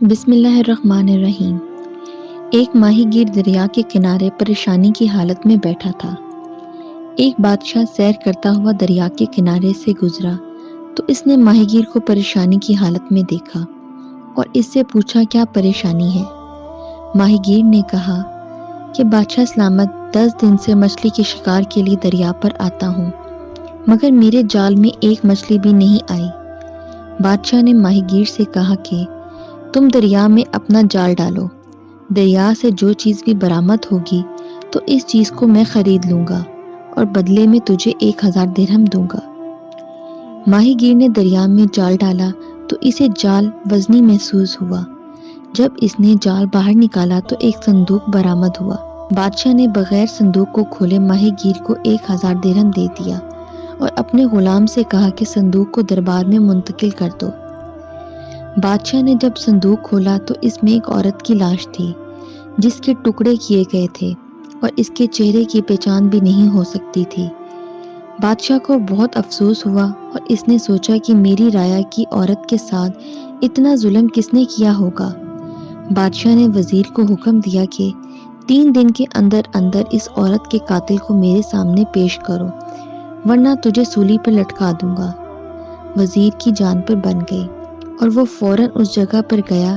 بسم اللہ الرحمن الرحیم۔ ایک ماہی گیر دریا کے کنارے پریشانی کی حالت میں بیٹھا تھا۔ ایک بادشاہ سیر کرتا ہوا دریا کے کنارے سے گزرا تو اس نے ماہی گیر کو پریشانی کی حالت میں دیکھا اور اس سے پوچھا کیا پریشانی ہے۔ ماہی گیر نے کہا کہ بادشاہ سلامت 10 دن سے مچھلی کے شکار کے لیے دریا پر آتا ہوں، مگر میرے جال میں ایک مچھلی بھی نہیں آئی۔ بادشاہ نے ماہی گیر سے کہا کہ تم دریا میں اپنا جال ڈالو، دریا سے جو چیز بھی برآمد ہوگی تو اس چیز کو میں خرید لوں گا اور بدلے میں تجھے 1000 درہم دوں گا۔ ماہی گیر نے دریا میں جال ڈالا تو اسے جال وزنی محسوس ہوا۔ جب اس نے جال باہر نکالا تو ایک صندوق برآمد ہوا۔ بادشاہ نے بغیر صندوق کو کھولے ماہی گیر کو 1000 درہم دے دیا اور اپنے غلام سے کہا کہ صندوق کو دربار میں منتقل کر دو۔ بادشاہ نے جب صندوق کھولا تو اس میں ایک عورت کی لاش تھی جس کے ٹکڑے کیے گئے تھے اور اس کے چہرے کی پہچان بھی نہیں ہو سکتی تھی۔ بادشاہ کو بہت افسوس ہوا اور اس نے سوچا کہ میری رعایا کی عورت کے ساتھ اتنا ظلم کس نے کیا ہوگا۔ بادشاہ نے وزیر کو حکم دیا کہ 3 دن کے اندر اندر اس عورت کے قاتل کو میرے سامنے پیش کرو ورنہ تجھے سولی پر لٹکا دوں گا۔ وزیر کی جان پر بن گئی اور وہ فوراً اس جگہ پر گیا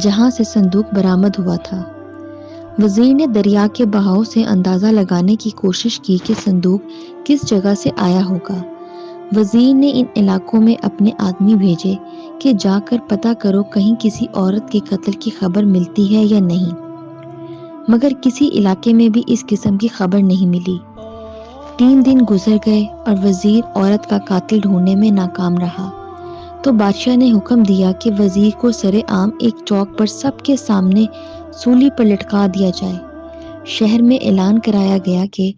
جہاں سے صندوق برآمد ہوا تھا۔ وزیر نے دریا کے بہاؤ سے اندازہ لگانے کی کوشش کی کہ صندوق کس جگہ سے آیا ہوگا۔ وزیر نے ان علاقوں میں اپنے آدمی بھیجے کہ جا کر پتہ کرو کہیں کسی عورت کے قتل کی خبر ملتی ہے یا نہیں، مگر کسی علاقے میں بھی اس قسم کی خبر نہیں ملی۔ 3 دن گزر گئے اور وزیر عورت کا قاتل ڈھونڈنے میں ناکام رہا۔ تو بادشاہ نے حکم دیا کہ وزیر کو سرے عام ایک چوک پر سب کے سامنے سولی پر لٹکا دیا جائے۔ شہر میں اعلان کرایا گیا کہ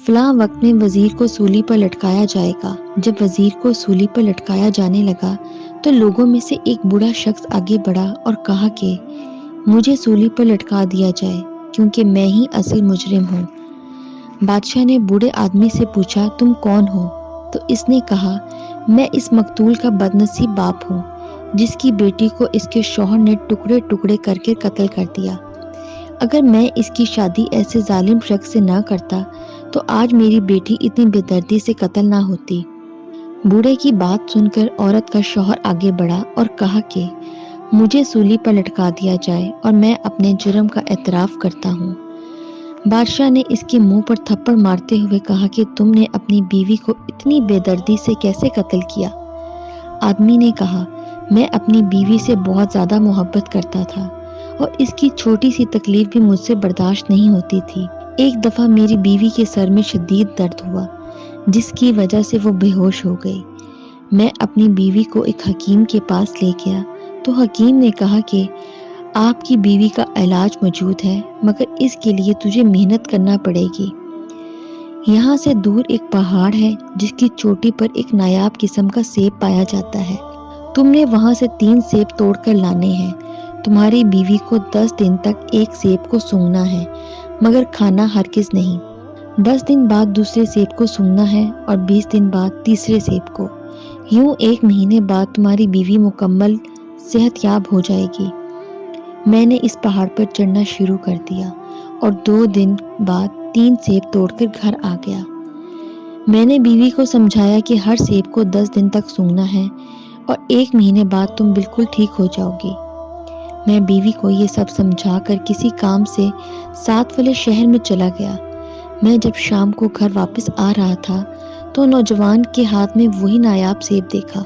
فلاں وقت میں وزیر کو سولی پر لٹکایا جائے گا۔ جب وزیر کو سولی پر لٹکایا جانے لگا تو لوگوں میں سے ایک بوڑھا شخص آگے بڑھا اور کہا کہ مجھے سولی پر لٹکا دیا جائے کیونکہ میں ہی اصل مجرم ہوں۔ بادشاہ نے بوڑھے آدمی سے پوچھا تم کون ہو؟ تو اس نے کہا میں اس مقتول کا بدنصیب باپ ہوں جس کی بیٹی کو اس کے شوہر نے ٹکڑے ٹکڑے کر کے قتل کر دیا۔ اگر میں اس کی شادی ایسے ظالم شخص سے نہ کرتا تو آج میری بیٹی اتنی بے دردی سے قتل نہ ہوتی۔ بوڑھے کی بات سن کر عورت کا شوہر آگے بڑھا اور کہا کہ مجھے سولی پر لٹکا دیا جائے اور میں اپنے جرم کا اعتراف کرتا ہوں۔ بادشاہ نے اس کے منہ پر تھپڑ مارتے ہوئے کہا کہ تم نے اپنی بیوی کو اتنی بے دردی سے کیسے قتل کیا؟ آدمی نے کہا میں اپنی بیوی سے بہت زیادہ محبت کرتا تھا اور اس کی چھوٹی سی تکلیف بھی مجھ سے برداشت نہیں ہوتی تھی۔ ایک دفعہ میری بیوی کے سر میں شدید درد ہوا جس کی وجہ سے وہ بے ہوش ہو گئی۔ میں اپنی بیوی کو ایک حکیم کے پاس لے گیا تو حکیم نے کہا کہ آپ کی بیوی کا علاج موجود ہے مگر اس کے لیے تجھے محنت کرنا پڑے گی۔ یہاں سے دور ایک پہاڑ ہے جس کی چوٹی پر ایک نایاب قسم کا سیب پایا جاتا ہے، تم نے وہاں سے 3 سیب توڑ کر لانے ہیں۔ تمہاری بیوی کو 10 دن تک ایک سیب کو سونگھنا ہے مگر کھانا ہرگز نہیں۔ 10 دن بعد دوسرے سیب کو سونگھنا ہے اور 20 دن بعد تیسرے سیب کو۔ یوں 1 مہینے بعد تمہاری بیوی مکمل صحت یاب ہو جائے گی۔ میں نے اس پہاڑ پر چڑھنا شروع کر دیا اور 2 دن بعد 3 سیب توڑ کر گھر آ گیا۔ میں نے بیوی کو سمجھایا کہ ہر سیب کو 10 دن تک سونگھنا ہے اور 1 مہینے بعد تم بالکل ٹھیک ہو جاؤ گی۔ میں بیوی کو یہ سب سمجھا کر کسی کام سے 7 والے شہر میں چلا گیا۔ میں جب شام کو گھر واپس آ رہا تھا تو نوجوان کے ہاتھ میں وہی نایاب سیب دیکھا۔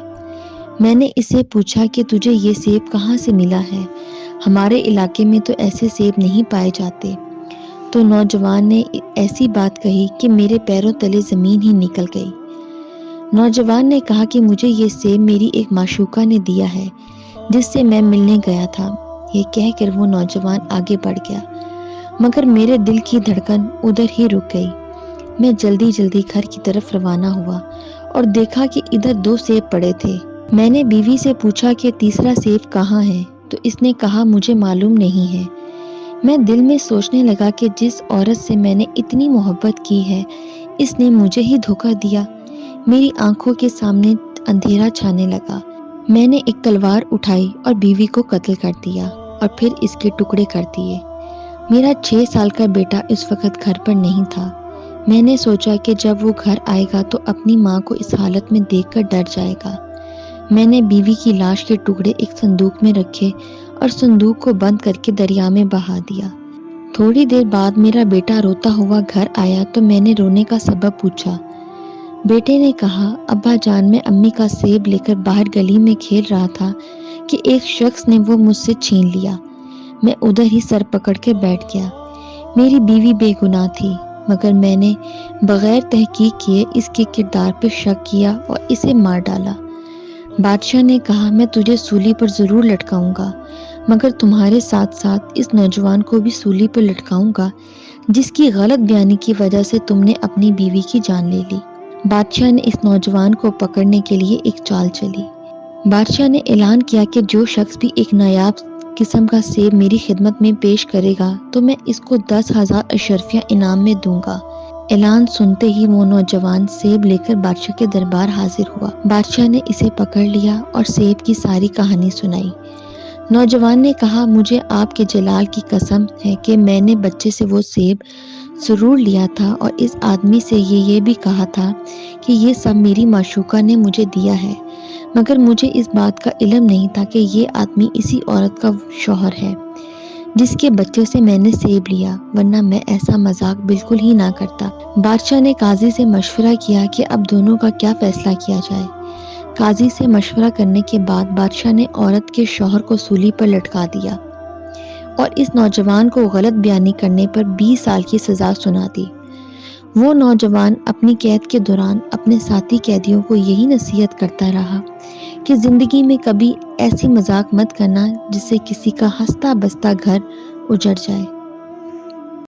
میں نے اس سے پوچھا کہ تجھے یہ سیب کہاں سے ملا ہے؟ ہمارے علاقے میں تو ایسے سیب نہیں پائے جاتے۔ تو نوجوان نے ایسی بات کہی کہ میرے پیروں تلے زمین ہی نکل گئی۔ نوجوان نے کہا کہ مجھے یہ سیب میری ایک معشوقہ نے دیا ہے جس سے میں ملنے گیا تھا۔ یہ کہہ کر وہ نوجوان آگے بڑھ گیا مگر میرے دل کی دھڑکن ادھر ہی رک گئی۔ میں جلدی جلدی گھر کی طرف روانہ ہوا اور دیکھا کہ ادھر 2 سیب پڑے تھے۔ میں نے بیوی سے پوچھا کہ تیسرا سیب کہاں ہے تو اس نے کہا مجھے معلوم نہیں ہے۔ میں دل میں سوچنے لگا کہ جس عورت سے میں نے اتنی محبت کی ہے اس نے مجھے ہی دھوکہ دیا۔ میری آنکھوں کے سامنے اندھیرا چھانے لگا۔ میں نے ایک تلوار اٹھائی اور بیوی کو قتل کر دیا اور پھر اس کے ٹکڑے کر دیے۔ میرا 6 سال کا بیٹا اس وقت گھر پر نہیں تھا۔ میں نے سوچا کہ جب وہ گھر آئے گا تو اپنی ماں کو اس حالت میں دیکھ کر ڈر جائے گا۔ میں نے بیوی کی لاش کے ٹکڑے ایک صندوق میں رکھے اور صندوق کو بند کر کے دریا میں بہا دیا۔ تھوڑی دیر بعد میرا بیٹا روتا ہوا گھر آیا تو میں نے رونے کا سبب پوچھا۔ بیٹے نے کہا، ابا جان، میں امی کا سیب لے کر باہر گلی میں کھیل رہا تھا کہ ایک شخص نے وہ مجھ سے چھین لیا۔ میں ادھر ہی سر پکڑ کے بیٹھ گیا۔ میری بیوی بے گناہ تھی، مگر میں نے بغیر تحقیق کیے اس کے کردار پہ شک کیا اور اسے مار ڈالا۔ بادشاہ نے کہا، میں تجھے سولی پر ضرور لٹکاؤں گا، مگر تمہارے ساتھ ساتھ اس نوجوان کو بھی سولی پر لٹکاؤں گا جس کی غلط بیانی کی وجہ سے تم نے اپنی بیوی کی جان لے لی۔ بادشاہ نے اس نوجوان کو پکڑنے کے لیے ایک چال چلی۔ بادشاہ نے اعلان کیا کہ جو شخص بھی ایک نایاب قسم کا سیب میری خدمت میں پیش کرے گا تو میں اس کو 10,000 اشرفیہ انعام میں دوں گا۔ اعلان سنتے ہی وہ نوجوان سیب لے کر بادشاہ کے دربار حاضر ہوا۔ بادشاہ نے اسے پکڑ لیا اور سیب کی ساری کہانی سنائی۔ نوجوان نے کہا، مجھے آپ کے جلال کی قسم ہے کہ میں نے بچے سے وہ سیب ضرور لیا تھا اور اس آدمی سے یہ بھی کہا تھا کہ یہ سب میری معشوقہ نے مجھے دیا ہے، مگر مجھے اس بات کا علم نہیں تھا کہ یہ آدمی اسی عورت کا شوہر ہے جس کے بچے سے میں نے سیب لیا، ورنہ میں ایسا مذاق بالکل ہی نہ کرتا۔ بادشاہ نے قاضی سے مشورہ کیا کہ اب دونوں کا کیا فیصلہ کیا جائے۔ قاضی سے مشورہ کرنے کے بعد بادشاہ نے عورت کے شوہر کو سولی پر لٹکا دیا اور اس نوجوان کو غلط بیانی کرنے پر 20 سال کی سزا سنا دی۔ وہ نوجوان اپنی قید کے دوران اپنے ساتھی قیدیوں کو یہی نصیحت کرتا رہا کہ زندگی میں کبھی ایسی مذاق مت کرنا جس سے کسی کا ہنستا بستا گھر اجڑ جائے۔